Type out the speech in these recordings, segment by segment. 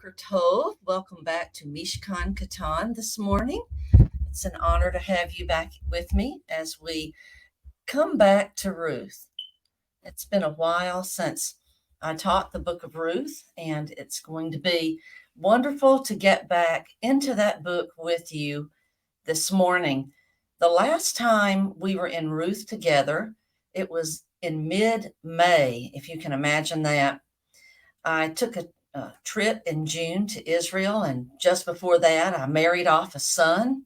Boker Tov. Welcome back to Mishkan Katan this morning. It's an honor to have you back with me as we come back to Ruth. It's been a while since I taught the book of Ruth, and it's going to be wonderful to get back into that book with you this morning. The last time we were in Ruth together, it was in mid-May, if you can imagine that. I took a trip in June to Israel, and just before that, I married off a son.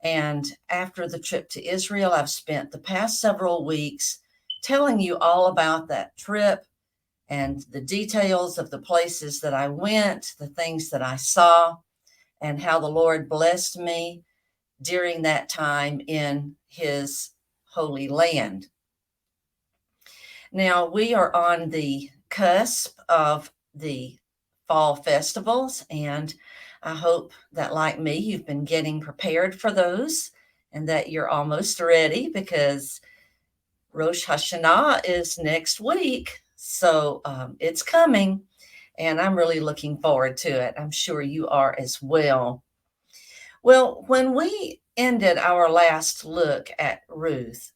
And after the trip to Israel, I've spent the past several weeks telling you all about that trip and the details of the places that I went, the things that I saw, and how the Lord blessed me during that time in his holy land. Now, we are on the cusp of the fall festivals, and I hope that, like me, you've been getting prepared for those and that you're almost ready, because Rosh Hashanah is next week. So it's coming, and I'm really looking forward to it. I'm sure you are as well. Well, when we ended our last look at Ruth,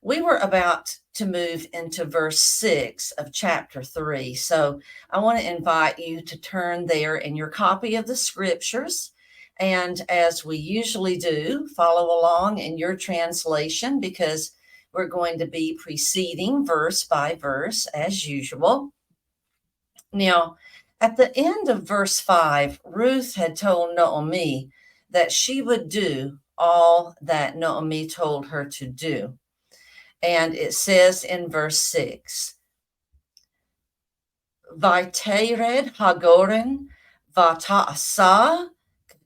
we were about to move into verse 6 of chapter 3. So I want to invite you to turn there in your copy of the scriptures. And as we usually do, follow along in your translation, because we're going to be preceding verse by verse as usual. Now, at the end of verse 5, Ruth had told Naomi that she would do all that Naomi told her to do. And it says in verse 6, Vaytered Hagoren Vata'asa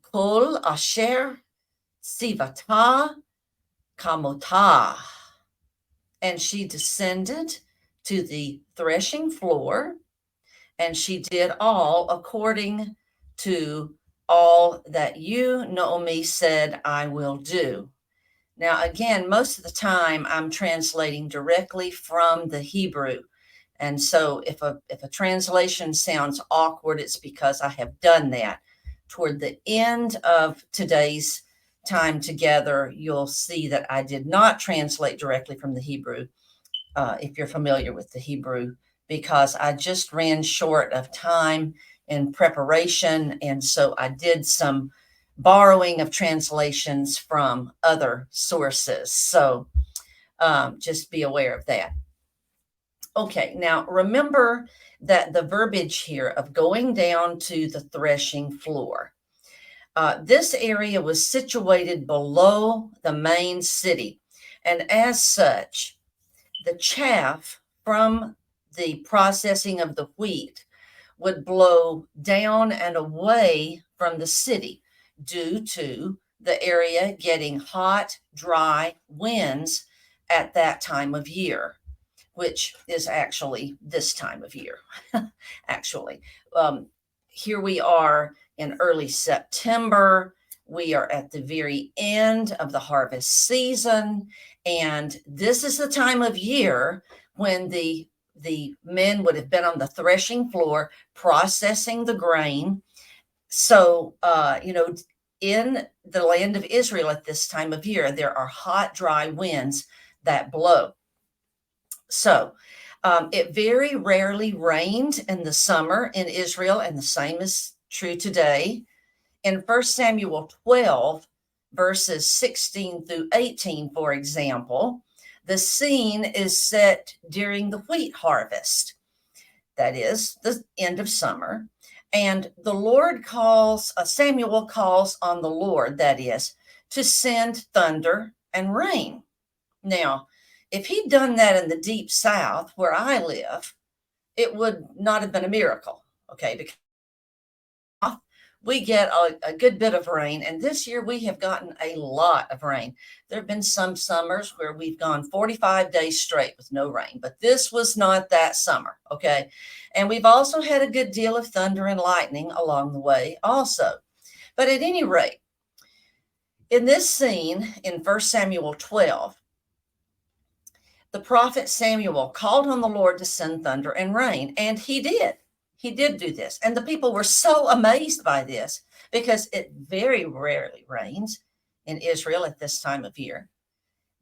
Kol Asher Sivata Kamotah. And she descended to the threshing floor, and she did all according to all that you, Naomi, said, I will do. Now, again, most of the time I'm translating directly from the Hebrew. And so if a translation sounds awkward, it's because I have done that. Toward the end of today's time together, you'll see that I did not translate directly from the Hebrew, if you're familiar with the Hebrew, because I just ran short of time in preparation. And so I did some borrowing of translations from other sources. So just be aware of that. Okay, now remember that the verbiage here of going down to the threshing floor. This area was situated below the main city, and as such, the chaff from the processing of the wheat would blow down and away from the city, due to the area getting hot, dry winds at that time of year, which is actually this time of year. Actually, here we are in early September. We are at the very end of the harvest season, and this is the time of year when the men would have been on the threshing floor processing the grain. So, in the land of Israel at this time of year, there are hot, dry winds that blow. So, it very rarely rained in the summer in Israel, and the same is true today. In 1 Samuel 12, verses 16 through 18, for example, the scene is set during the wheat harvest. That is the end of summer. And the Lord Samuel calls on the Lord, that is, to send thunder and rain. Now, if he'd done that in the deep south where I live, it would not have been a miracle, okay? Because we get a good bit of rain, and this year we have gotten a lot of rain. There have been some summers where we've gone 45 days straight with no rain, but this was not that summer, okay? And we've also had a good deal of thunder and lightning along the way also. But at any rate, in this scene in 1 Samuel 12, the prophet Samuel called on the Lord to send thunder and rain, and he did. He did do this. And the people were so amazed by this because it very rarely rains in Israel at this time of year.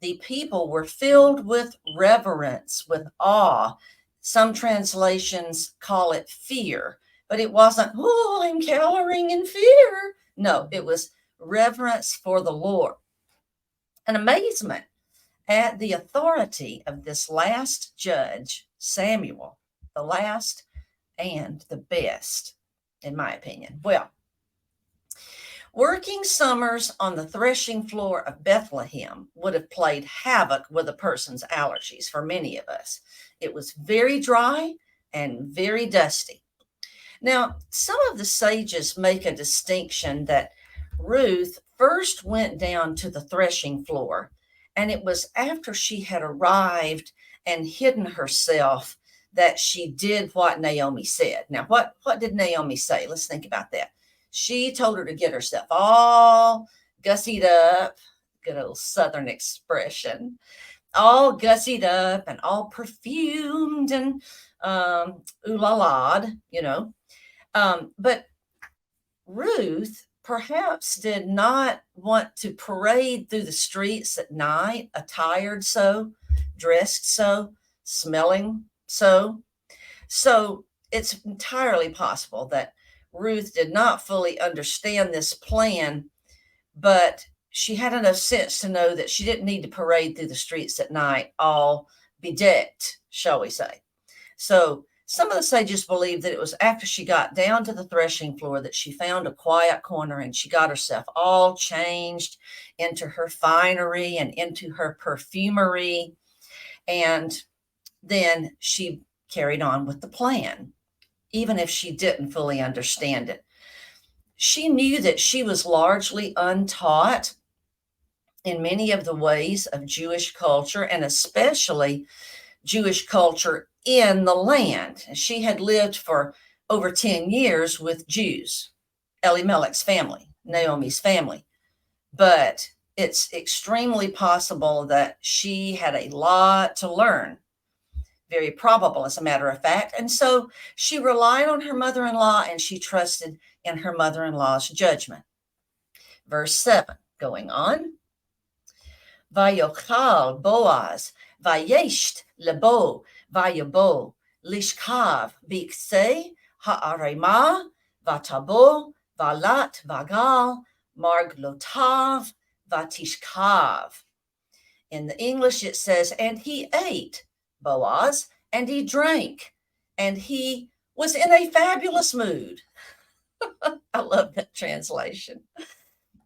The people were filled with reverence, with awe. Some translations call it fear, but it wasn't, oh, I'm cowering in fear. No, it was reverence for the Lord and amazement at the authority of this last judge, Samuel, the last and the best, in my opinion. Well, working summers on the threshing floor of Bethlehem would have played havoc with a person's allergies for many of us. It was very dry and very dusty. Now, some of the sages make a distinction that Ruth first went down to the threshing floor, and it was after she had arrived and hidden herself that she did what Naomi said. Now, what did Naomi say? Let's think about that. She told her to get herself all gussied up, good old Southern expression, all gussied up and all perfumed and ooh la la, you know. But Ruth perhaps did not want to parade through the streets at night, attired so, dressed so, smelling so. So it's entirely possible that Ruth did not fully understand this plan, but she had enough sense to know that she didn't need to parade through the streets at night all bedecked, shall we say. So some of the sages believe that it was after she got down to the threshing floor that she found a quiet corner and she got herself all changed into her finery and into her perfumery. And then she carried on with the plan, even if she didn't fully understand it. She knew that she was largely untaught in many of the ways of Jewish culture, and especially Jewish culture in the land. She had lived for over 10 years with Jews, Elimelech's family, Naomi's family. But it's extremely possible that she had a lot to learn. Very probable, as a matter of fact. And so she relied on her mother-in-law and she trusted in her mother-in-law's judgment. Verse 7, going on. Vayochal Boaz, vayesht lebo, vayabo, lishkav, bikse, ha'arema, vatabo, valat, vagal, marglotav, vatishkav. In the English, it says, and he ate, Boaz, and he drank, and he was in a fabulous mood. I love that translation.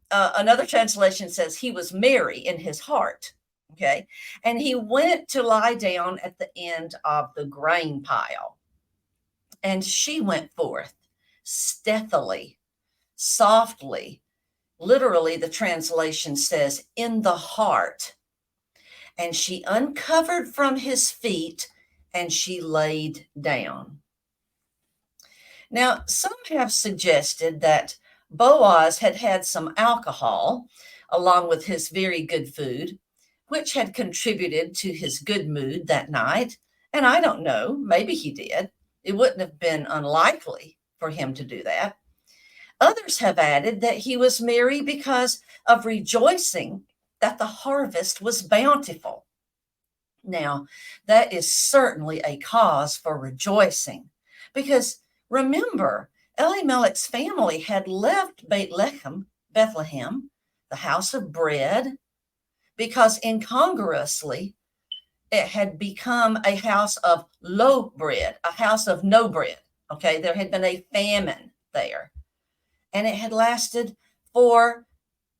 Another translation says he was merry in his heart. Okay. And he went to lie down at the end of the grain pile. And she went forth stealthily, softly. Literally, the translation says in the heart. And she uncovered from his feet and she laid down. Now, some have suggested that Boaz had had some alcohol along with his very good food, which had contributed to his good mood that night. And I don't know, maybe he did. It wouldn't have been unlikely for him to do that. Others have added that he was merry because of rejoicing that the harvest was bountiful. Now, that is certainly a cause for rejoicing because remember, Elimelech's family had left Bethlehem, the house of bread, because incongruously it had become a house of low bread, a house of no bread. Okay, there had been a famine there, and it had lasted for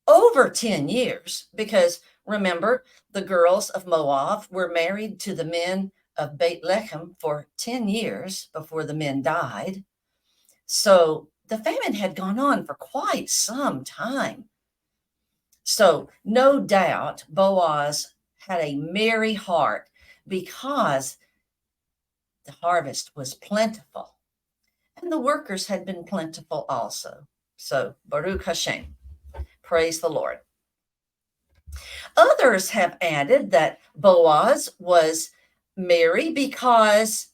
over 10 years because remember, the girls of Moab were married to the men of Bethlehem for 10 years before the men died. So the famine had gone on for quite some time. So no doubt Boaz had a merry heart because the harvest was plentiful and the workers had been plentiful also. So Baruch Hashem, praise the Lord. Others have added that Boaz was merry because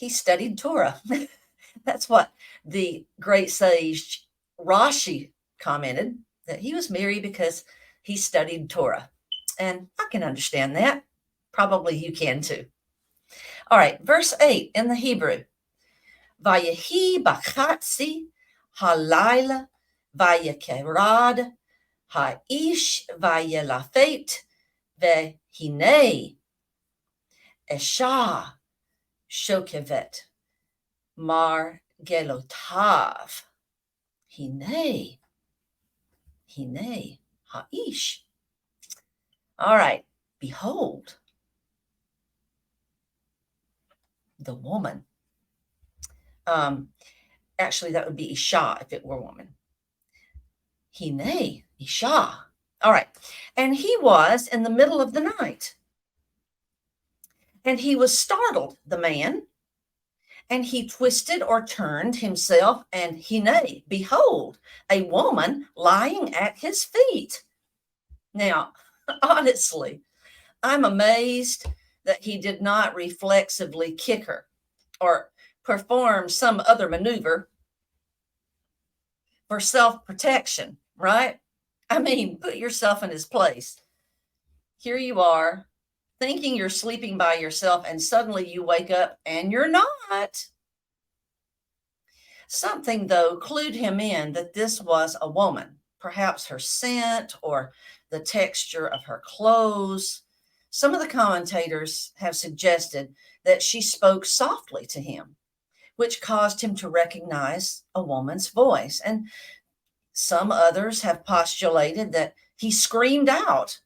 he studied Torah. That's what the great sage Rashi commented, that he was married because he studied Torah. And I can understand that. Probably you can too. All right, verse 8 in the Hebrew. Vayehi bachatzi halayla vayekerad ha'ish vayelafet vehinei esha shokevet mar gelotav. Hinei ha'ish. All right, behold, the woman. Actually, that would be Isha if it were a woman. Hinei, Isha. All right. And he was in the middle of the night. And he was startled, the man. And he twisted or turned himself, and hinei, behold, a woman lying at his feet. Now, honestly, I'm amazed that he did not reflexively kick her or perform some other maneuver for self-protection, right? I mean, put yourself in his place. Here you are thinking you're sleeping by yourself, and suddenly you wake up and you're not. Something, though, clued him in that this was a woman, perhaps her scent or the texture of her clothes. Some of the commentators have suggested that she spoke softly to him, which caused him to recognize a woman's voice. And some others have postulated that he screamed out,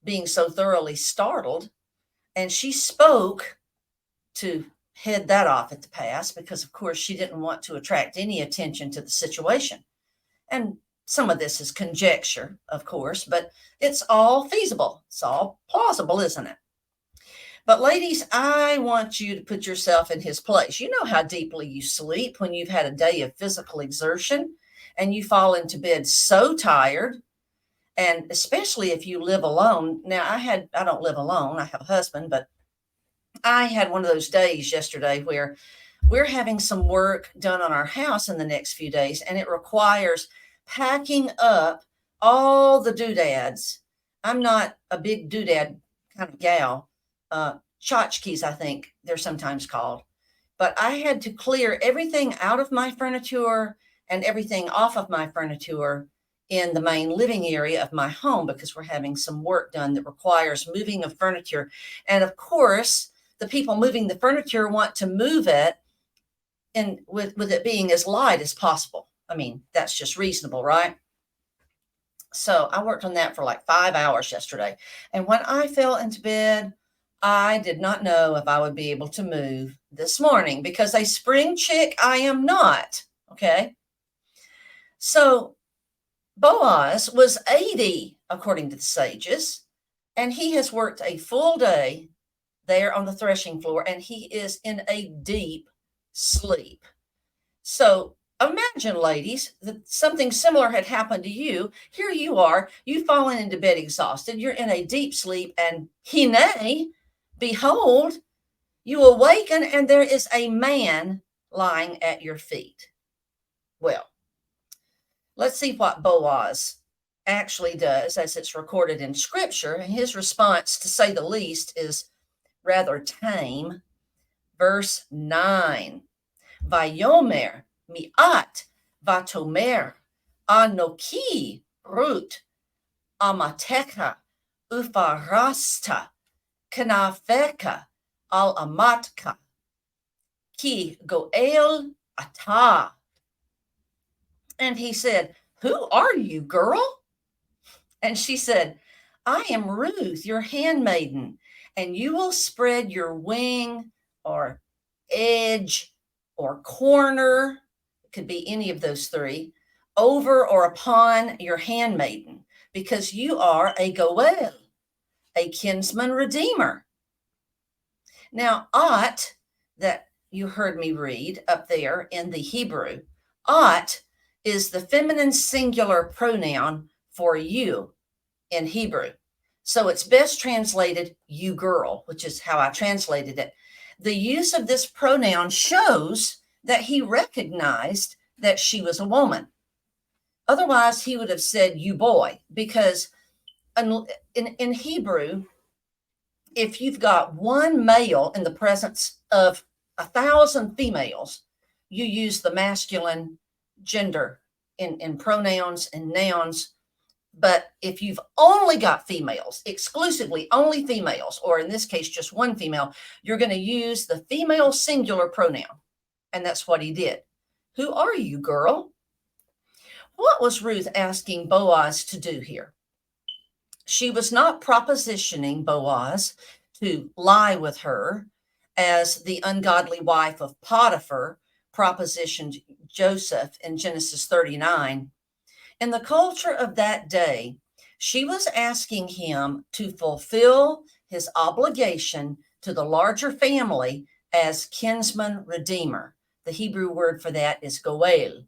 being so thoroughly startled, and she spoke to head that off at the pass because, of course, she didn't want to attract any attention to the situation. And some of this is conjecture, of course, but it's all feasible. It's all plausible, isn't it? But ladies, I want you to put yourself in his place. You know how deeply you sleep when you've had a day of physical exertion and you fall into bed so tired. And especially if you live alone. Now, I don't live alone. I have a husband, but I had one of those days yesterday where we're having some work done on our house in the next few days, and it requires packing up all the doodads. I'm not a big doodad kind of gal. Tchotchkes, I think they're sometimes called. But I had to clear everything out of my furniture and everything off of my furniture in the main living area of my home because we're having some work done that requires moving of furniture. And of course, the people moving the furniture want to move it and with it being as light as possible. I mean, that's just reasonable, right? So I worked on that for like 5 hours yesterday. And when I fell into bed, I did not know if I would be able to move this morning because a spring chick I am not. Okay. So Boaz was 80, according to the sages, and he has worked a full day there on the threshing floor, and he is in a deep sleep. So imagine, ladies, that something similar had happened to you. Here you are, you've fallen into bed exhausted, you're in a deep sleep, and hine, behold, you awaken, and there is a man lying at your feet. Well, let's see what Boaz actually does as it's recorded in scripture. And his response, to say the least, is rather tame. Verse 9. Vayomer mi'at vatomer anoki Ruth amatecha ufarasta kanafeka al amatka ki goel ata. And he said, "Who are you, girl?" And she said, "I am Ruth, your handmaiden, and you will spread your wing or edge or corner, it could be any of those three, over or upon your handmaiden, because you are a goel, a kinsman redeemer." Now, at, that you heard me read up there in the Hebrew, at is the feminine singular pronoun for you in Hebrew. So it's best translated you girl, which is how I translated it. The use of this pronoun shows that he recognized that she was a woman. Otherwise, he would have said, you boy, because in Hebrew, if you've got one male in the presence of 1,000 females, you use the masculine gender in pronouns and nouns. But if you've only got females, exclusively only females, or in this case, just one female, you're going to use the female singular pronoun. And that's what he did. Who are you, girl? What was Ruth asking Boaz to do here? She was not propositioning Boaz to lie with her as the ungodly wife of Potiphar propositioned Joseph in Genesis 39. In the culture of that day, she was asking him to fulfill his obligation to the larger family as kinsman redeemer. The Hebrew word for that is goel.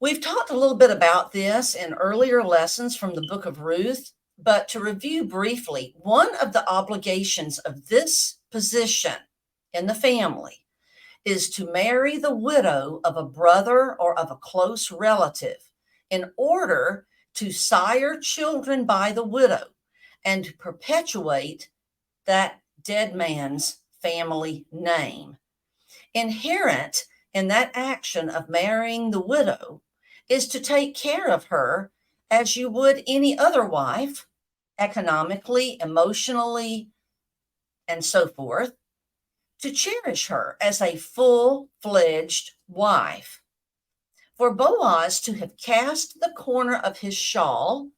We've talked a little bit about this in earlier lessons from the book of Ruth, but to review briefly, one of the obligations of this position in the family is to marry the widow of a brother or of a close relative in order to sire children by the widow and to perpetuate that dead man's family name. Inherent in that action of marrying the widow is to take care of her as you would any other wife, economically, emotionally, and so forth, to cherish her as a full-fledged wife. For Boaz to have cast the corner of his shawl,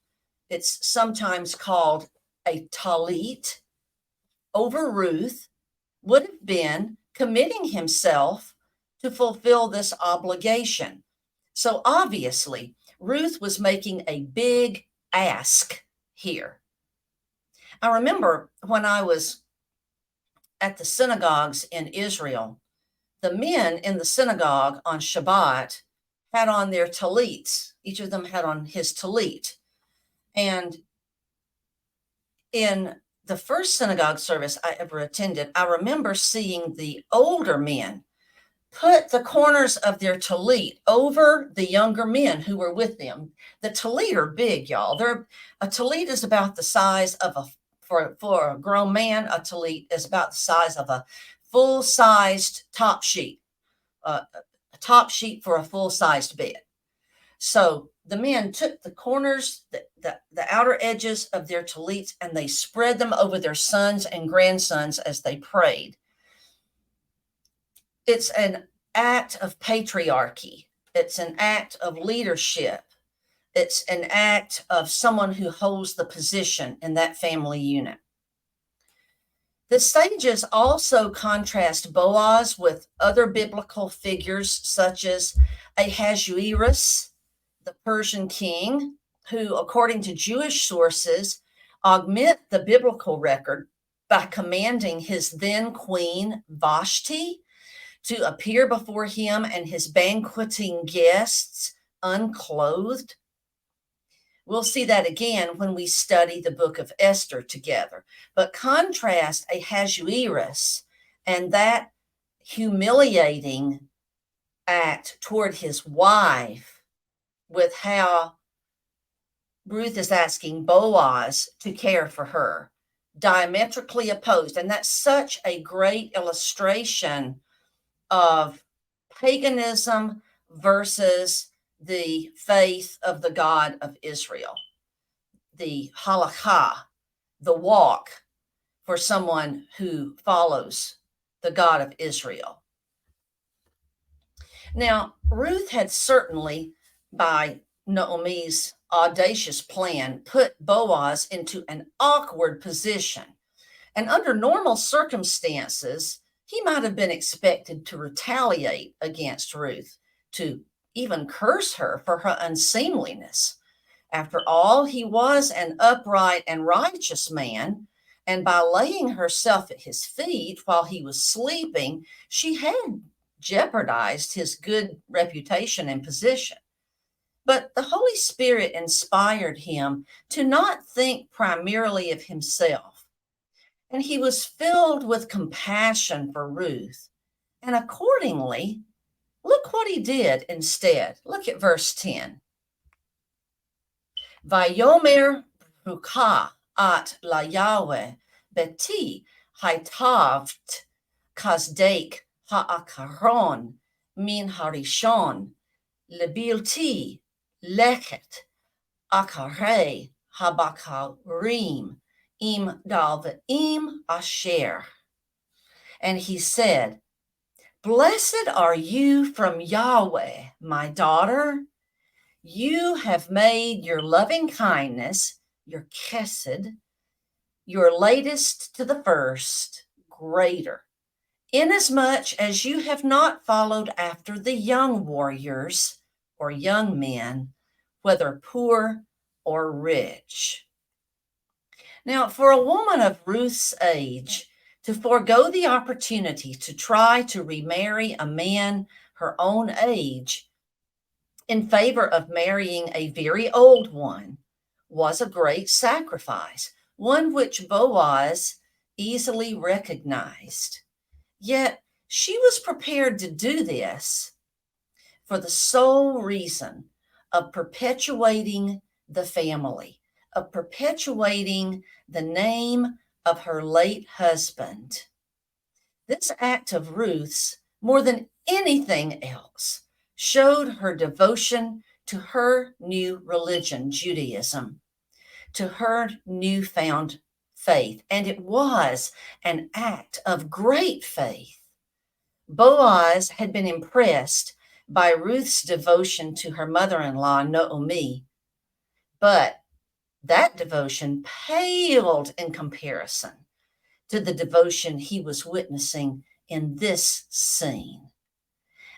it's sometimes called a talit, over Ruth, would have been committing himself to fulfill this obligation. So obviously, Ruth was making a big ask here. I remember when I was at the synagogues in Israel, the men in the synagogue on Shabbat had on their talits. Each of them had on his talit. And in the first synagogue service I ever attended, I remember seeing the older men put the corners of their talit over the younger men who were with them. The talit are big, y'all. A talit is about the size of for a grown man, a talit is about the size of a full-sized top sheet, a top sheet for a full-sized bed. So the men took the corners, the outer edges of their talits, and they spread them over their sons and grandsons as they prayed. It's an act of patriarchy. It's an act of leadership. It's an act of someone who holds the position in that family unit. The sages also contrast Boaz with other biblical figures such as Ahasuerus, the Persian king, who, according to Jewish sources, augment the biblical record by commanding his then queen Vashti to appear before him and his banqueting guests unclothed. We'll see that again when we study the book of Esther together. But contrast Ahasuerus and that humiliating act toward his wife with how Ruth is asking Boaz to care for her, diametrically opposed. And that's such a great illustration of paganism versus the faith of the God of Israel, the halakha, the walk for someone who follows the God of Israel. Now, Ruth had certainly, by Naomi's audacious plan, put Boaz into an awkward position. And under normal circumstances, he might have been expected to retaliate against Ruth, to even curse her for her unseemliness. After all, he was an upright and righteous man, and by laying herself at his feet while he was sleeping, she had jeopardized his good reputation and position. But the Holy Spirit inspired him to not think primarily of himself And he was filled with compassion for Ruth. And accordingly, look what he did instead. Look at verse 10. Vayomer Ruka at la Yahweh beti haitavt kazdek ha'akaron min harishon lebilti lechet akare habakarim im dalvaim asher. And he said, Blessed are you from Yahweh, my daughter. You have made your loving kindness, your chesed, your latest to the first, greater, inasmuch as you have not followed after the young warriors or young men, whether poor or rich. Now, for a woman of Ruth's age to forego the opportunity to try to remarry a man her own age in favor of marrying a very old one was a great sacrifice, one which Boaz easily recognized. Yet she was prepared to do this for the sole reason of perpetuating the family, of perpetuating the name of her late husband. This act of Ruth's, more than anything else, showed her devotion to her new religion, Judaism, to her newfound faith. And it was an act of great faith. Boaz had been impressed by Ruth's devotion to her mother-in-law, Naomi, but that devotion paled in comparison to the devotion he was witnessing in this scene.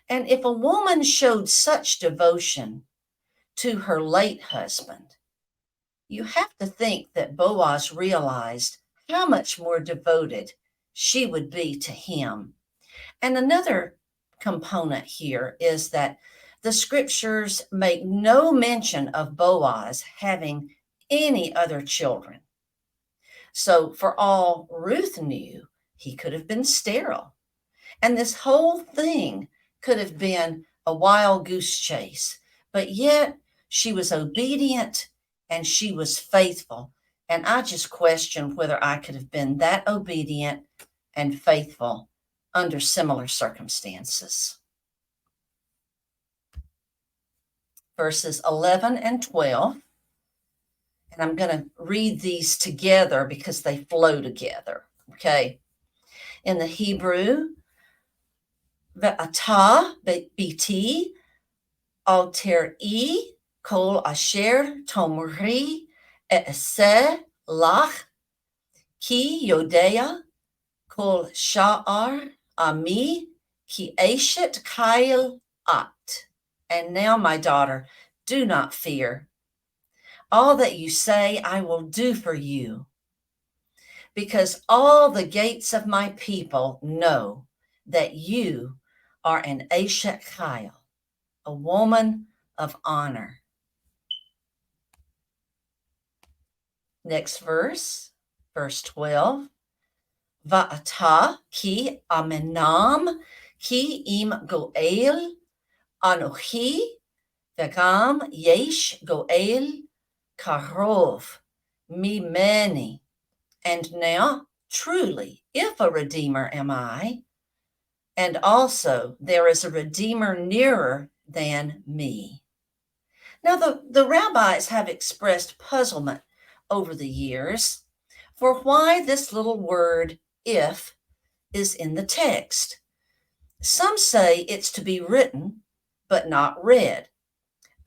And if a woman showed such devotion to her late husband, you have to think that Boaz realized how much more devoted she would be to him. And another component here is that the scriptures make no mention of Boaz having any other children. So for all Ruth knew, he could have been sterile. And this whole thing could have been a wild goose chase, but yet she was obedient and she was faithful. And I just question whether I could have been that obedient and faithful under similar circumstances. Verses 11 and 12, and I'm going to read these together because they flow together, okay? In the Hebrew, Ve'ata biti alter-i kol asher tomri e'aseh lach ki yodea kol sha'ar ami ki eshet kail at. And now, my daughter, do not fear. All that you say I will do for you, because all the gates of my people know that you are an Eshet Chayil, a woman of honor. Next verse, verse 12. Va'ata ki amenam ki im goel anochi v'gam yesh goel karov mimeni. And now, truly, if a redeemer am I, and also there is a redeemer nearer than me. Now, the rabbis have expressed puzzlement over the years for why this little word if is in the text. Some say it's to be written, but not read.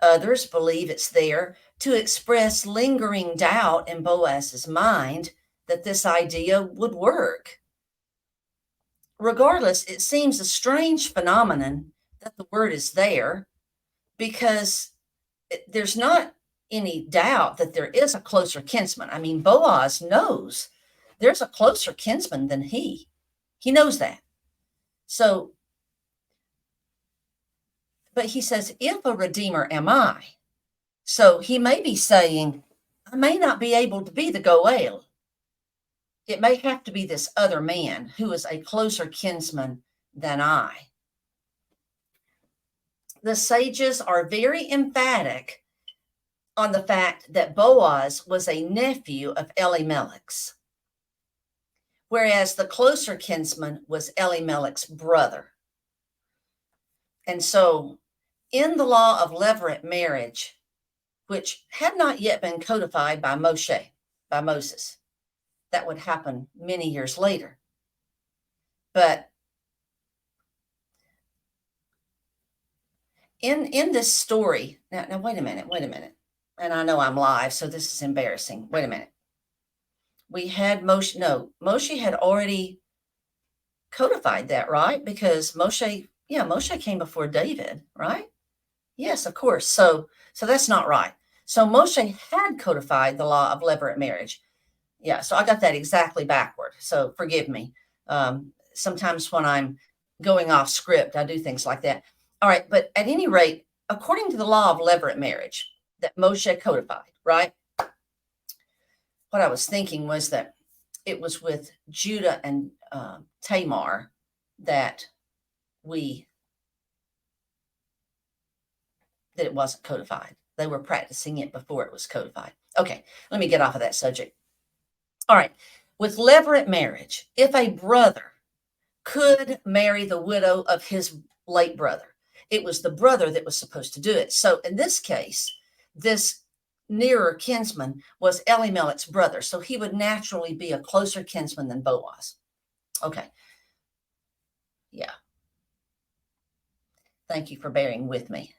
Others believe it's there to express lingering doubt in Boaz's mind that this idea would work. Regardless, it seems a strange phenomenon that the word is there, because there's not any doubt that there is a closer kinsman. I mean, Boaz knows there's a closer kinsman than he. He knows that. So, but he says, if a redeemer am I. So he may be saying, I may not be able to be the Goel. it may have to be this other man who is a closer kinsman than I. The sages are very emphatic on the fact that Boaz was a nephew of Elimelech's, whereas the closer kinsman was Elimelech's brother. And so in the law of levirate marriage, which had not yet been codified by Moses, that would happen many years later. But in this story, now wait a minute. And I know I'm live, so this is embarrassing. Wait a minute. We had Moshe had already codified that, right? Because Moshe came before David, right? Yes, of course. So that's not right. So Moshe had codified the law of levirate marriage. Yeah, so I got that exactly backward. So forgive me. Sometimes when I'm going off script, I do things like that. All right, but at any rate, according to the law of levirate marriage that Moshe codified, right? What I was thinking was that it was with Judah and Tamar that it wasn't codified. They were practicing it before it was codified. Okay, let me get off of that subject. All right, with levirate marriage, if a brother could marry the widow of his late brother, it was the brother that was supposed to do it. So in this case, this nearer kinsman was Elimelech's brother. So he would naturally be a closer kinsman than Boaz. Okay. Yeah. Thank you for bearing with me.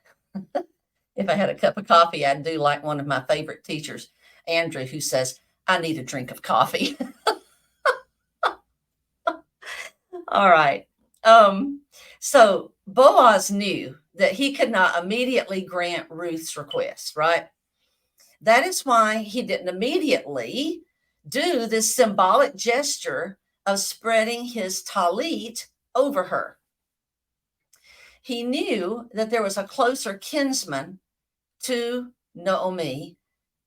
If I had a cup of coffee, I'd do like one of my favorite teachers, Andrew, who says, I need a drink of coffee. All right. So Boaz knew that he could not immediately grant Ruth's request, right? That is why he didn't immediately do this symbolic gesture of spreading his talit over her. He knew that there was a closer kinsman to Naomi,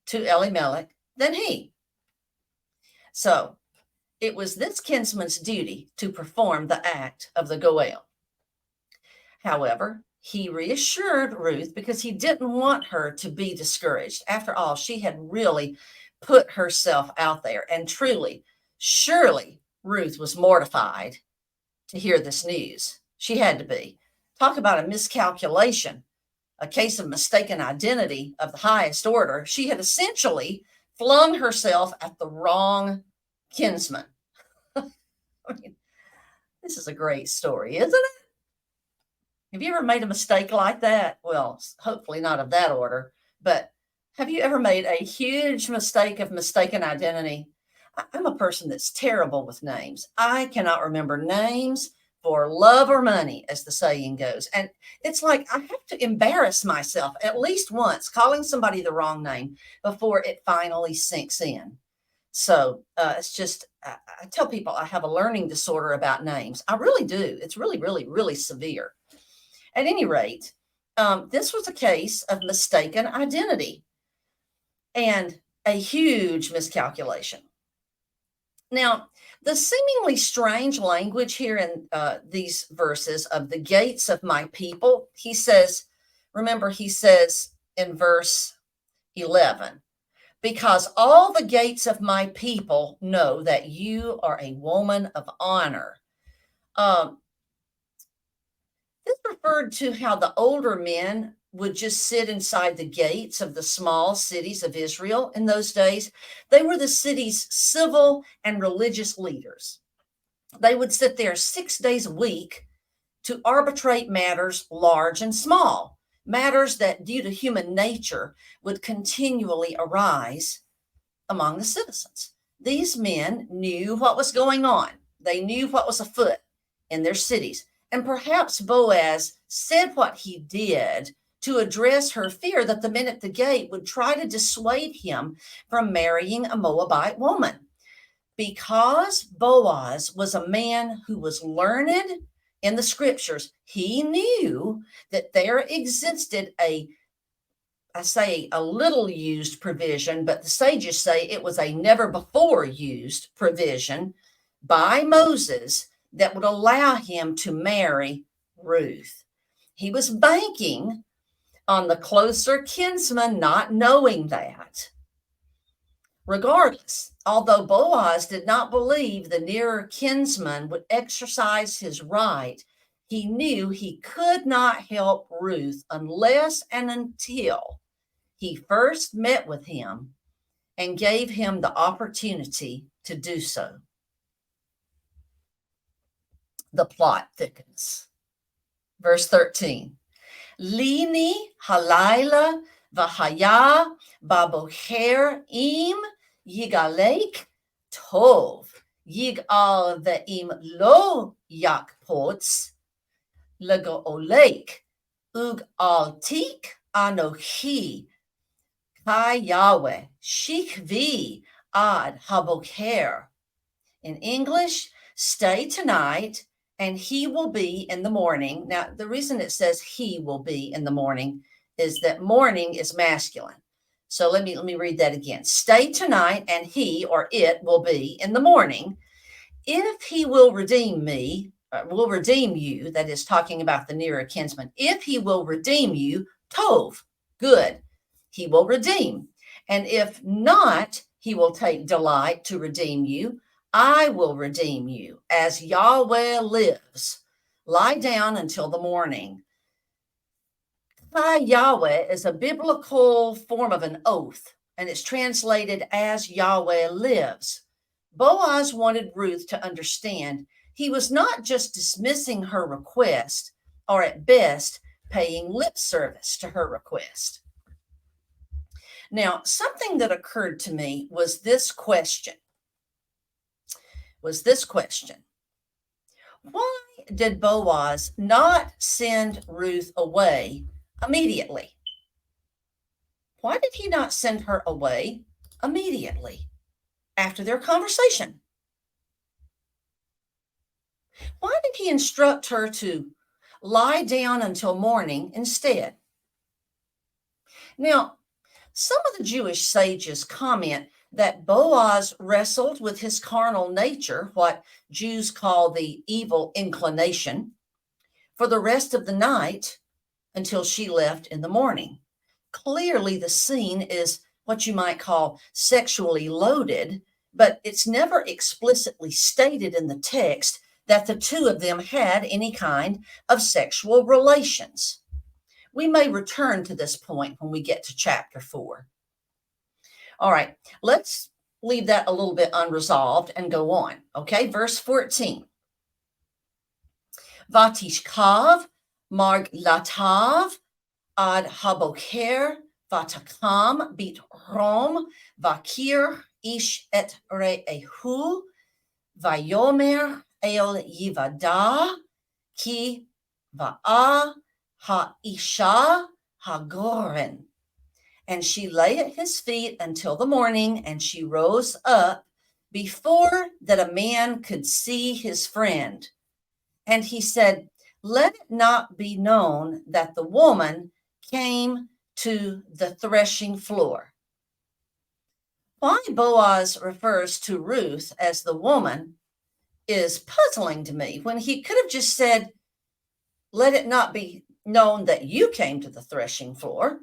to Elimelech, than he. So it was this kinsman's duty to perform the act of the Goel. However, he reassured Ruth because he didn't want her to be discouraged. After all, she had really put herself out there, and surely Ruth was mortified to hear this news. She had to be. Talk about a miscalculation, a case of mistaken identity of the highest order. She had essentially flung herself at the wrong kinsman. I mean, this is a great story, isn't it? Have you ever made a mistake like that? Well, hopefully not of that order, but have you ever made a huge mistake of mistaken identity? I'm a person that's terrible with names. I cannot remember names for love or money, as the saying goes. And it's like I have to embarrass myself at least once calling somebody the wrong name before it finally sinks in. So it's just, I tell people I have a learning disorder about names. I really do. It's really, really, really severe. At any rate, this was a case of mistaken identity and a huge miscalculation. Now, the seemingly strange language here in these verses of the gates of my people, he says in verse 11, because all the gates of my people know that you are a woman of honor. This referred to how the older men would just sit inside the gates of the small cities of Israel in those days. They were the city's civil and religious leaders. They would sit there 6 days a week to arbitrate matters large and small, matters that due to human nature would continually arise among the citizens. These men knew what was going on. They knew what was afoot in their cities. And perhaps Boaz said what he did to address her fear that the men at the gate would try to dissuade him from marrying a Moabite woman. Because Boaz was a man who was learned in the scriptures, he knew that there existed a I say a little used provision, but the sages say it was a never before used provision by Moses that would allow him to marry Ruth. He was banking on the closer kinsman not knowing that. Regardless, although Boaz did not believe the nearer kinsman would exercise his right, he knew he could not help Ruth unless and until he first met with him and gave him the opportunity to do so. The plot thickens. Verse 13. Lini halayla v'haya babocher im yigalek tov yigal ve'im lo yakpots legoolek ug altik anochi Kai Yahweh, shikvi ad haboker. In English, stay tonight and he will be in the morning. Now, the reason it says he will be in the morning is that morning is masculine. So let me read that again. Stay tonight and he or it will be in the morning. If he will redeem me, will redeem you, that is talking about the nearer kinsman. If he will redeem you, tov, good. He will redeem. And if not, he will take delight to redeem you. I will redeem you as Yahweh lives. Lie down until the morning. Yahweh is a biblical form of an oath, and it's translated as Yahweh lives. Boaz wanted Ruth to understand he was not just dismissing her request, or at best, paying lip service to her request. Now, something that occurred to me was this question. Why did Boaz not send Ruth away immediately? Why did he not send her away immediately after their conversation? Why did he instruct her to lie down until morning instead? Now, some of the Jewish sages comment that Boaz wrestled with his carnal nature, what Jews call the evil inclination, for the rest of the night until she left in the morning. Clearly, the scene is what you might call sexually loaded, but it's never explicitly stated in the text that the two of them had any kind of sexual relations. We may return to this point when we get to chapter 4. All right, let's leave that a little bit unresolved and go on. Okay, verse 14. Vatishkav marglatav ad haboker vatakam bit rom vakir ish et re'ehu vayomer el yivada ki va'a Ha'isha Hagoren. And she lay at his feet until the morning, and she rose up before that a man could see his friend. And he said, let it not be known that the woman came to the threshing floor. Why Boaz refers to Ruth as the woman is puzzling to me when he could have just said, let it not be known that you came to the threshing floor.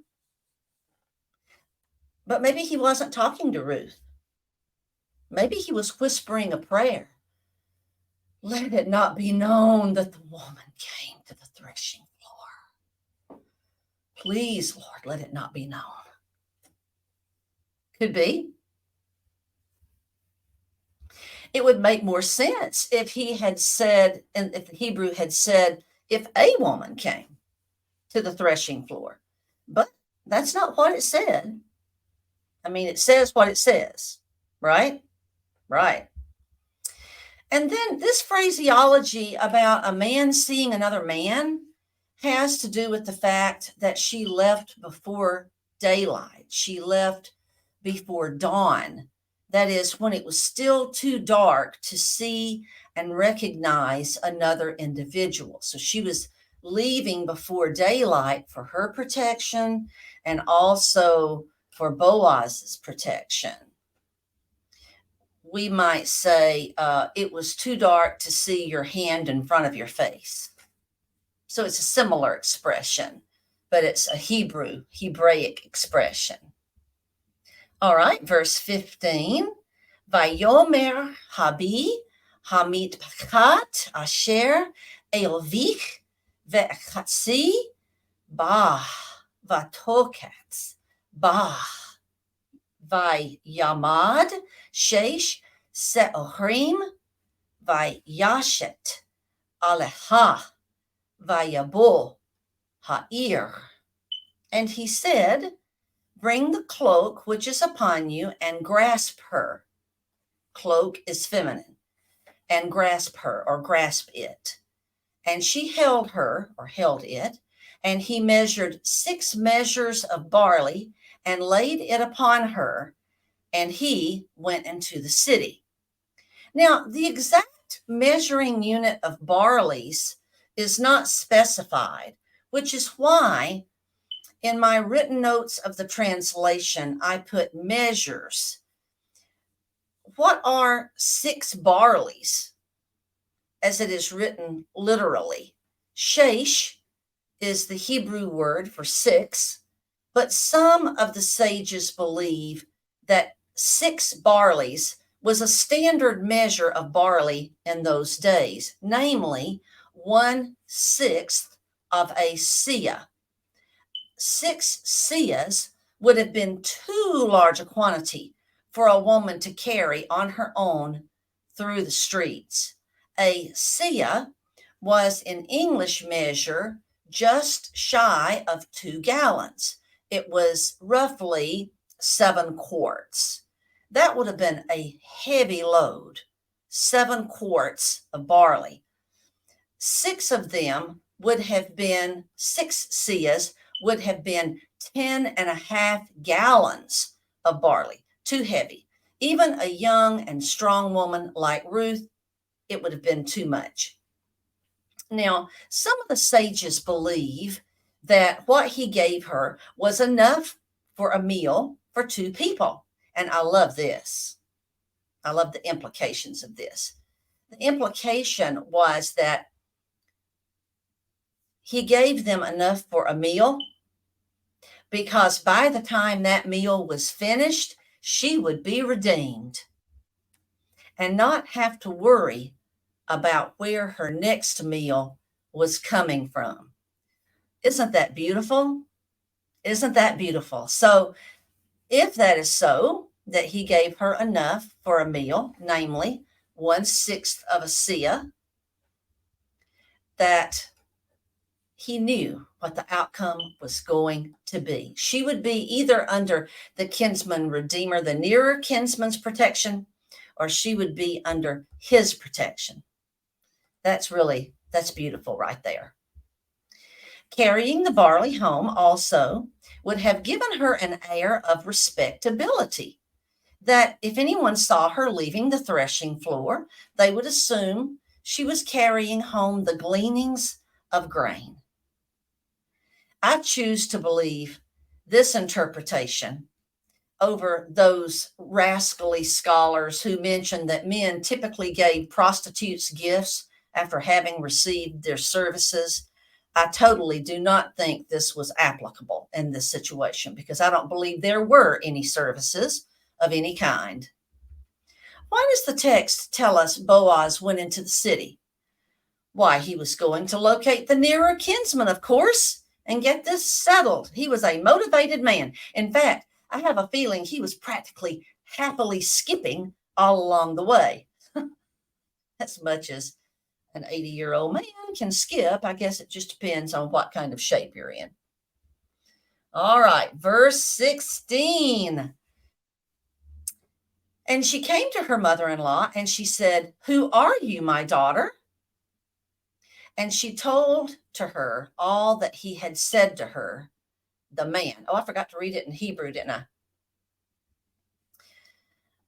But maybe he wasn't talking to Ruth. Maybe he was whispering a prayer. Let it not be known that the woman came to the threshing floor. Please, Lord, let it not be known. Could be. It would make more sense if he had said, and if the Hebrew had said, if a woman came to the threshing floor. But that's not what it said. I mean, it says what it says, right? Right. And then this phraseology about a man seeing another man has to do with the fact that she left before daylight. She left before dawn. That is, when it was still too dark to see and recognize another individual. So she was leaving before daylight for her protection and also for Boaz's protection. We might say it was too dark to see your hand in front of your face. So it's a similar expression, but it's a Hebraic expression. All right, verse 15. Vayomer habi hamit pakat asher elvich ve'chatzi bah vatokatz bah vayamad shesh se'ohrim vayashet aleha vayabo ha'ir. And he said, bring the cloak which is upon you and grasp her. Cloak is feminine. And grasp her, or grasp it. And she held her, or held it, and he measured 6 measures of barley and laid it upon her, and he went into the city. Now, the exact measuring unit of barleys is not specified, which is why in my written notes of the translation, I put measures. What are 6 barleys, as it is written literally? Shesh is the Hebrew word for 6, but some of the sages believe that 6 barleys was a standard measure of barley in those days, namely 1/6 of a seah. 6 seahs would have been too large a quantity for a woman to carry on her own through the streets. A seah was in English measure just shy of 2 gallons. It was roughly 7 quarts. That would have been a heavy load, 7 quarts of barley. 6 of them would have been, 6 seahs would have been 10.5 gallons of barley. Too heavy. Even a young and strong woman like Ruth, it would have been too much. Now, some of the sages believe that what he gave her was enough for a meal for 2 people. And I love this. I love the implications of this. The implication was that he gave them enough for a meal because by the time that meal was finished, she would be redeemed and not have to worry about where her next meal was coming from. Isn't that beautiful? Isn't that beautiful? So if that is so, that he gave her enough for a meal, namely 1/6 of a seah, that he knew what the outcome was going to be. She would be either under the kinsman redeemer, the nearer kinsman's protection, or she would be under his protection. That's beautiful right there. Carrying the barley home also would have given her an air of respectability, that if anyone saw her leaving the threshing floor, they would assume she was carrying home the gleanings of grain. I choose to believe this interpretation over those rascally scholars who mentioned that men typically gave prostitutes gifts after having received their services. I totally do not think this was applicable in this situation because I don't believe there were any services of any kind. Why does the text tell us Boaz went into the city? Why, he was going to locate the nearer kinsman, of course, and get this settled. He was a motivated man. In fact, I have a feeling he was practically happily skipping all along the way. As much as an 80-year-old man can skip, I guess it just depends on what kind of shape you're in. All right, verse 16. And she came to her mother-in-law and she said, "Who are you, my daughter?" And she told to her all that he had said to her, the man. Oh, I forgot to read it in Hebrew, didn't I?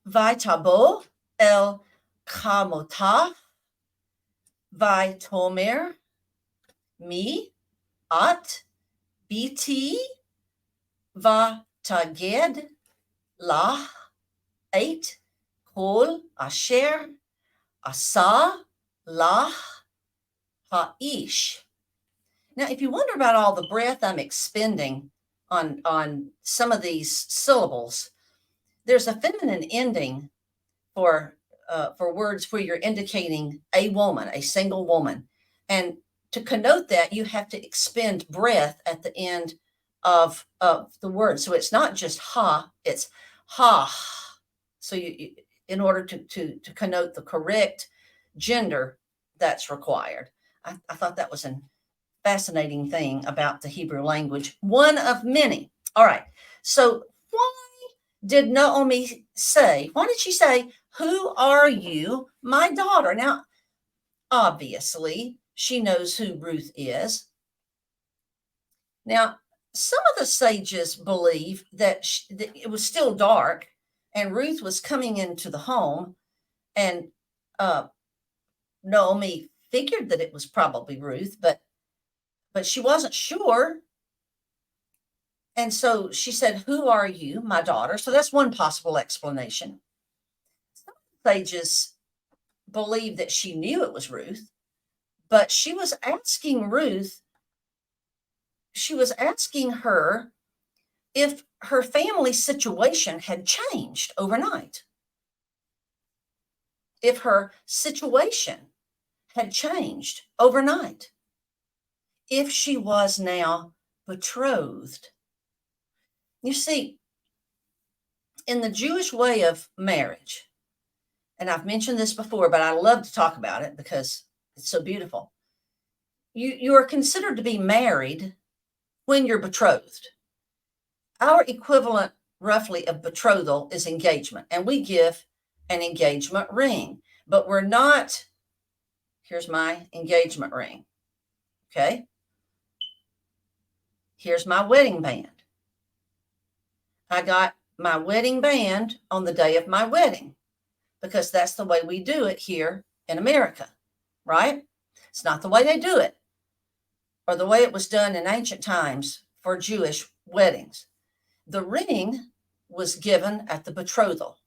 Vaitabo el kamotah, vaitomer mi, at, biti, va taged, lah, ate, kol, asher, asa, lah, ha'ish. Now, if you wonder about all the breath I'm expending on some of these syllables, there's a feminine ending for words where you're indicating a woman, a single woman. And to connote that, you have to expend breath at the end of the word. So it's not just ha, it's ha. So you in order to connote the correct gender that's required. I thought that was an fascinating thing about the Hebrew language, one of many. All right. So why did Naomi say, why did she say, who are you, my daughter? Now, obviously, she knows who Ruth is. Now, some of the sages believe that it was still dark and Ruth was coming into the home, and Naomi figured that it was probably Ruth, but she wasn't sure. And so she said, who are you, my daughter? So that's one possible explanation. Some sages believe that she knew it was Ruth, but she was asking her if her family situation had changed overnight. If her situation had changed overnight. If she was now betrothed. You see, in the Jewish way of marriage, and I've mentioned this before, but I love to talk about it because it's so beautiful. You are considered to be married when you're betrothed. Our equivalent, roughly, of betrothal is engagement, and we give an engagement ring, but we're not, here's my engagement ring, okay? Here's my wedding band. I got my wedding band on the day of my wedding because that's the way we do it here in America, right? It's not the way they do it or the way it was done in ancient times for Jewish weddings. The ring was given at the betrothal,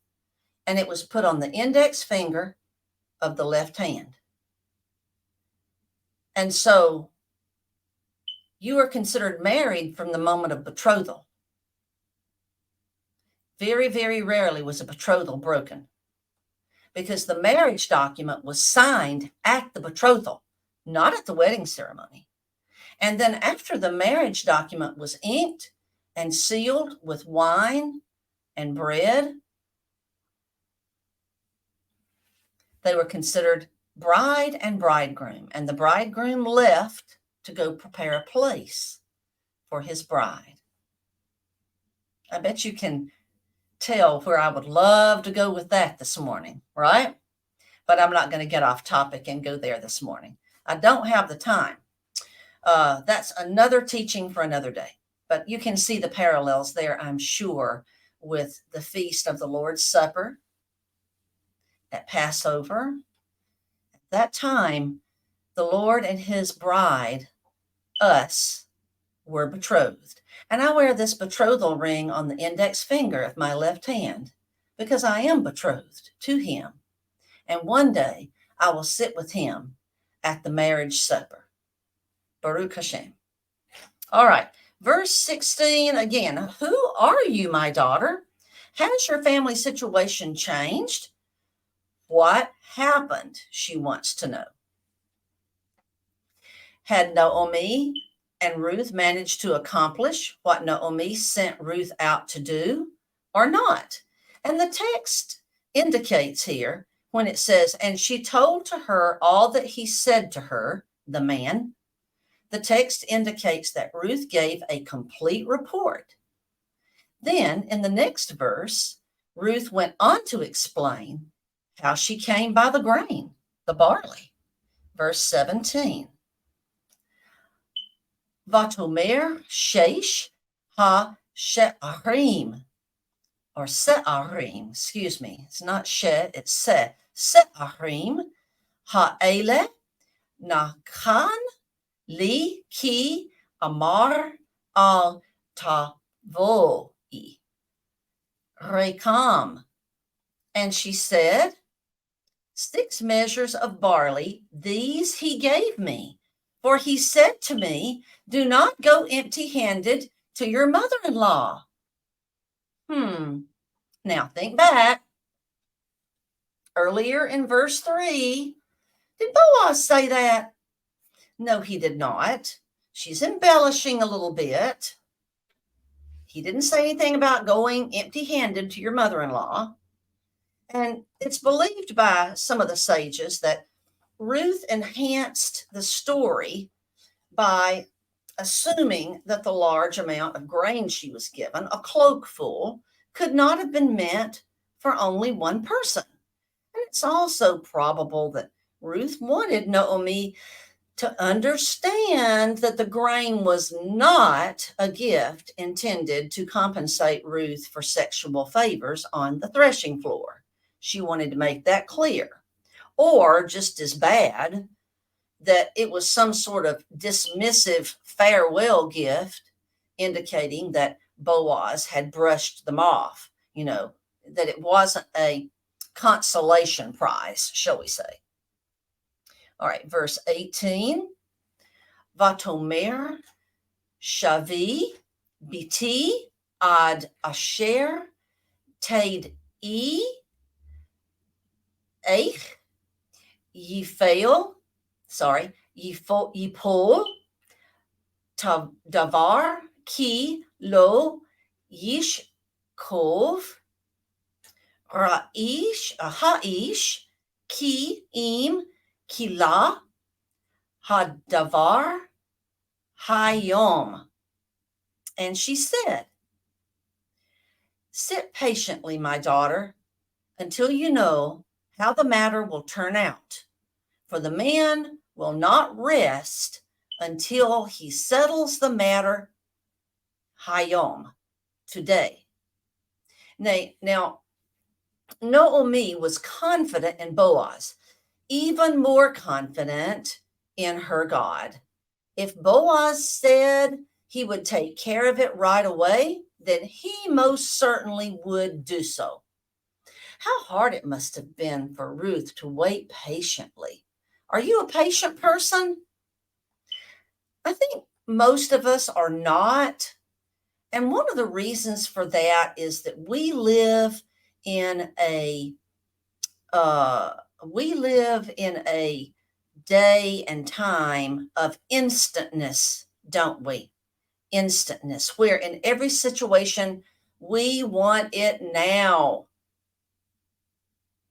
and it was put on the index finger of the left hand. And so you are considered married from the moment of betrothal. Very, very rarely was a betrothal broken because the marriage document was signed at the betrothal, not at the wedding ceremony. And then after the marriage document was inked and sealed with wine and bread, they were considered bride and bridegroom, and the bridegroom left to go prepare a place for his bride. I bet you can tell where I would love to go with that this morning, right? But I'm not going to get off topic and go there this morning. I don't have the time. That's another teaching for another day. But you can see the parallels there, I'm sure, with the feast of the Lord's Supper at Passover. At that time, the Lord and his bride, us, were betrothed. And I wear this betrothal ring on the index finger of my left hand because I am betrothed to him. And one day I will sit with him at the marriage supper. Baruch Hashem. All right. Verse 16 again. Who are you, my daughter? Has your family situation changed? What happened? She wants to know. Had Naomi and Ruth managed to accomplish what Naomi sent Ruth out to do or not? And the text indicates here when it says, and she told to her all that he said to her, the man. The text indicates that Ruth gave a complete report. Then in the next verse, Ruth went on to explain how she came by the grain, the barley. Verse 17. Vatomer shesh ha she'arim, or se'arim, excuse me. It's not she, it's se'arim, ha'ele, nachan, Li ki amar al tavoi. Rekam. And she said, 6 measures of barley, these he gave me. For he said to me, do not go empty-handed to your mother-in-law. Now think back. Earlier in verse 3, did Boaz say that? No, he did not. She's embellishing a little bit. He didn't say anything about going empty-handed to your mother-in-law. And it's believed by some of the sages that Ruth enhanced the story by assuming that the large amount of grain she was given, a cloak full, could not have been meant for only one person. And it's also probable that Ruth wanted Naomi to understand that the grain was not a gift intended to compensate Ruth for sexual favors on the threshing floor. She wanted to make that clear. Or, just as bad, that it was some sort of dismissive farewell gift indicating that Boaz had brushed them off, that it wasn't a consolation prize, shall we say. All right, verse 18. Vatomer shavi biti ad asher teid eich yipol davar ki lo yishkov haish ki im kila hadavar hayom. And she said, sit patiently, my daughter, until you know how the matter will turn out. For the man will not rest until he settles the matter hayom, today. Now, Naomi was confident in Boaz, even more confident in her God. If Boaz said he would take care of it right away, then he most certainly would do so. How hard it must have been for Ruth to wait patiently. Are you a patient person? I think most of us are not. And one of the reasons for that is that we live in a day and time of instantness, don't we? Instantness, where in every situation we want it now,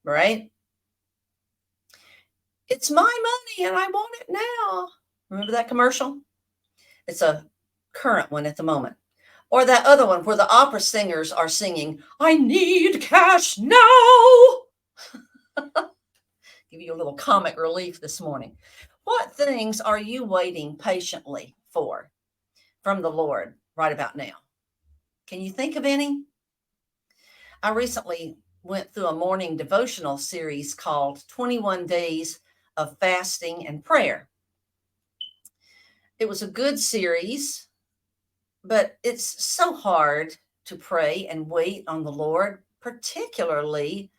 right? It's my money and I want it now. Remember that commercial? It's a current one at the moment. Or that other one where the opera singers are singing, I need cash now. Give you a little comic relief this morning. What things are you waiting patiently for from the Lord right about now? Can you think of any? I recently went through a morning devotional series called 21 Days of Fasting and Prayer. It was a good series, but it's so hard to pray and wait on the Lord, particularly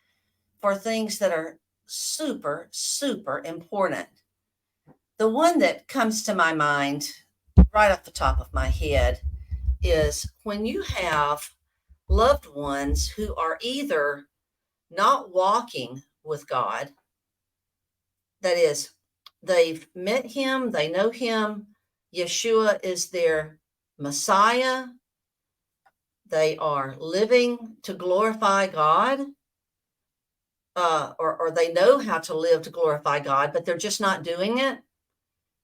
for things that are super, super important. The one that comes to my mind right off the top of my head is when you have loved ones who are either not walking with God, that is, they've met him, they know him, Yeshua is their Messiah, they are living to glorify God, or they know how to live to glorify God, but they're just not doing it.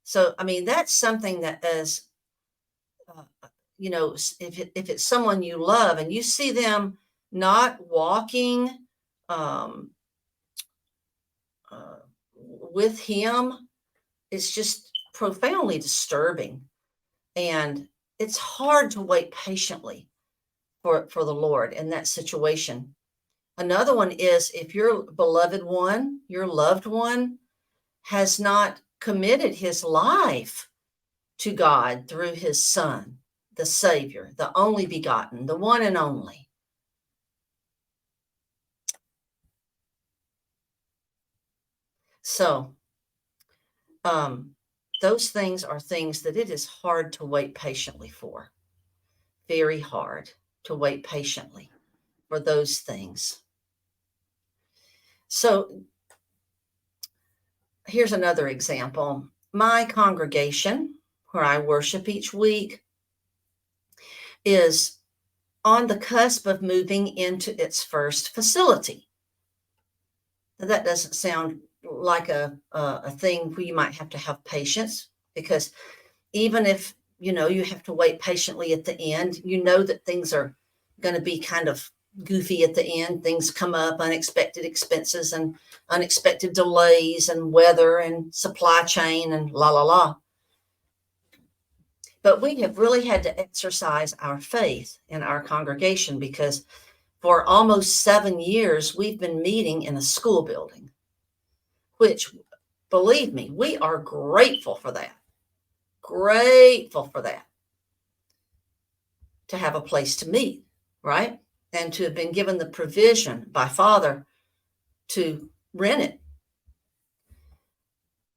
So, I mean, that's something that is, if it's someone you love and you see them not walking with him, it's just profoundly disturbing. And it's hard to wait patiently for the Lord in that situation. Another one is if your beloved one, your loved one, has not committed his life to God through his Son, the Savior, the only begotten, the one and only. So, those things are things that it is hard to wait patiently for. Very hard to wait patiently for those things. So, here's another example. My congregation, where I worship each week, is on the cusp of moving into its first facility. Now, that doesn't sound like a thing where you might have to have patience, because even if you have to wait patiently at the end, that things are going to be kind of goofy at the end. Things come up, unexpected expenses and unexpected delays and weather and supply chain and la la la. But we have really had to exercise our faith in our congregation, because for almost 7 years, we've been meeting in a school building, which, believe me, we are grateful for that. Grateful for that. To have a place to meet, right? And to have been given the provision by Father to rent it.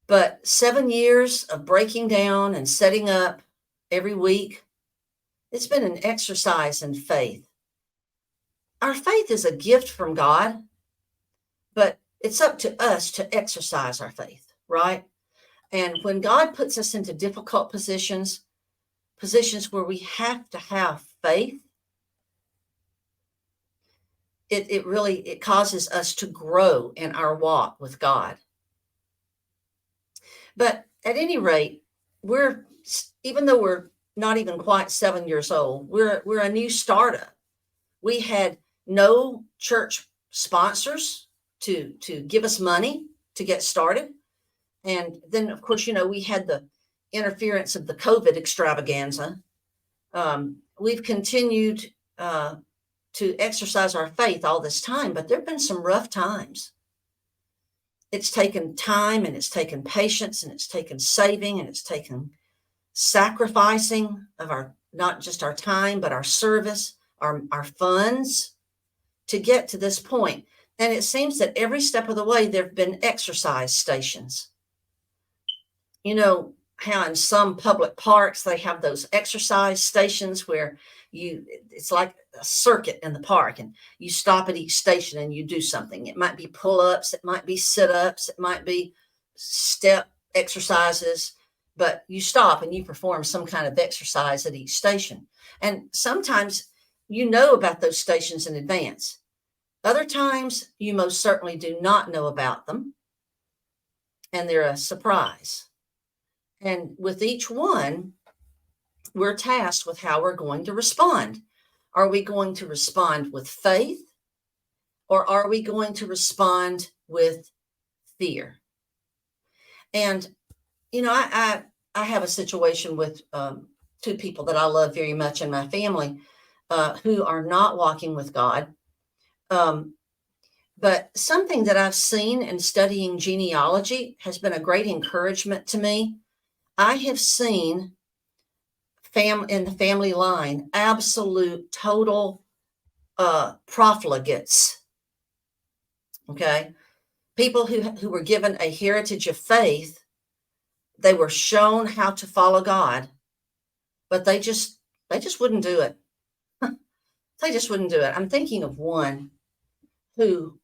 But 7 years of breaking down and setting up every week, it's been an exercise in faith. Our faith is a gift from God, but it's up to us to exercise our faith, right? And when God puts us into difficult positions where we have to have faith, it really causes us to grow in our walk with God. But at any rate, even though we're not even quite 7 years old, we're a new startup. We had no church sponsors to give us money to get started. And then, of course, we had the interference of the COVID extravaganza. We've continued to exercise our faith all this time, but there have been some rough times. It's taken time, and it's taken patience, and it's taken saving, and it's taken sacrificing of not just our time, but our service, our funds to get to this point. And it seems that every step of the way, there have been exercise stations. You know how in some public parks, they have those exercise stations where it's like a circuit in the park, and you stop at each station and you do something. It might be pull-ups, it might be sit-ups, it might be step exercises, but you stop and you perform some kind of exercise at each station. And sometimes you know about those stations in advance. Other times you most certainly do not know about them, and they're a surprise. And with each one, we're tasked with how we're going to respond. Are we going to respond with faith, or are we going to respond with fear? And, I have a situation with 2 people that I love very much in my family who are not walking with God. But something that I've seen in studying genealogy has been a great encouragement to me. I have seen in the family line, absolute total profligates. Okay. People who were given a heritage of faith, they were shown how to follow God, but they just wouldn't do it. They just wouldn't do it. I'm thinking of one who,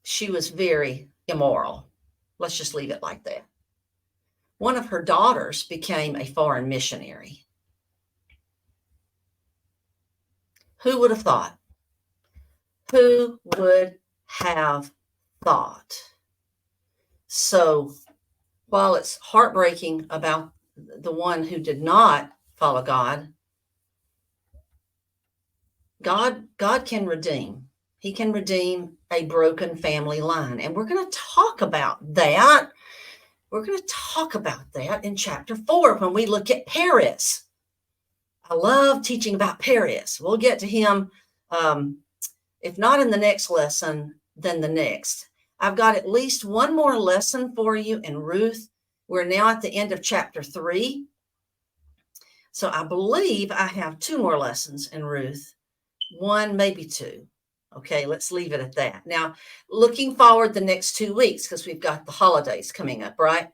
she was very immoral. Let's just leave it like that. One of her daughters became a foreign missionary. Who would have thought? Who would have thought? So while it's heartbreaking about the one who did not follow God, God can redeem. He can redeem a broken family line. And we're going to talk about that. We're going to talk about that in chapter 4 when we look at Perez. I love teaching about Perez. We'll get to him, if not in the next lesson, than the next. I've got at least one more lesson for you in Ruth. We're now at the end of chapter 3. So I believe I have 2 more lessons in Ruth. 1, maybe 2. Okay, let's leave it at that. Now, looking forward the next 2 weeks, because we've got the holidays coming up, right?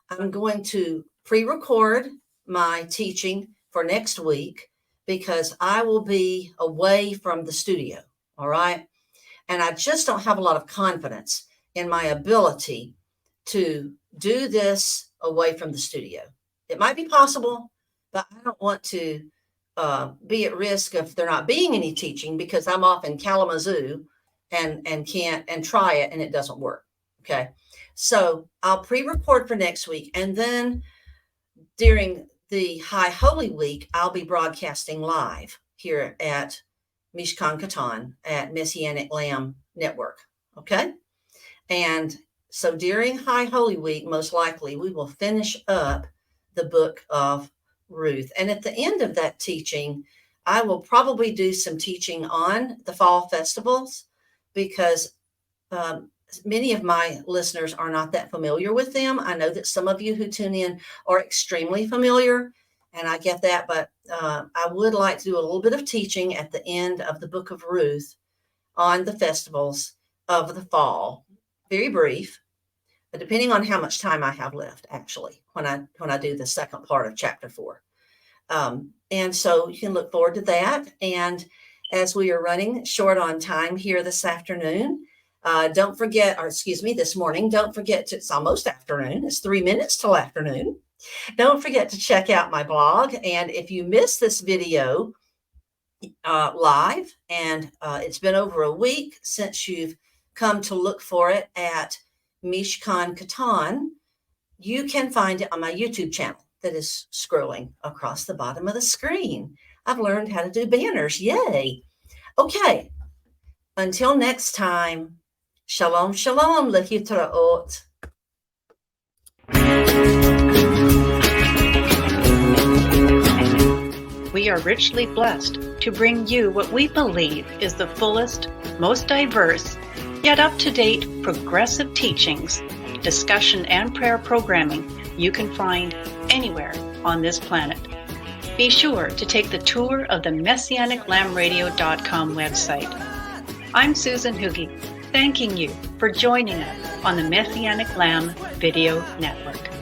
I'm going to pre-record my teaching for next week because I will be away from the studio, all right? And I just don't have a lot of confidence in my ability to do this away from the studio. It might be possible, but I don't want to be at risk of there not being any teaching because I'm off in Kalamazoo and can't and try it and it doesn't work. Okay. So I'll pre-record for next week. And then during the High Holy Week, I'll be broadcasting live here at Mishkan Katan at Messianic Lamb Network. Okay. And so during High Holy Week, most likely we will finish up the book of Ruth. And at the end of that teaching, I will probably do some teaching on the fall festivals because many of my listeners are not that familiar with them. I know that some of you who tune in are extremely familiar, and I get that, but I would like to do a little bit of teaching at the end of the book of Ruth on the festivals of the fall. Very brief, but depending on how much time I have left, actually, when I do the second part of chapter 4. And so you can look forward to that. And as we are running short on time here this afternoon, don't forget, or excuse me, this morning, don't forget to, it's almost afternoon. It's 3 minutes till afternoon. Don't forget to check out my blog. And if you missed this video live, and it's been over a week since you've come to look for it at Mishkan Katan, you can find it on my YouTube channel that is scrolling across the bottom of the screen. I've learned how to do banners. Yay. Okay. Until next time, shalom, shalom, lehitraot. We are richly blessed to bring you what we believe is the fullest, most diverse, yet up-to-date progressive teachings, discussion, and prayer programming you can find anywhere on this planet. Be sure to take the tour of the MessianicLambRadio.com website. I'm Susan Hoogie, thanking you for joining us on the Messianic Lamb Video Network.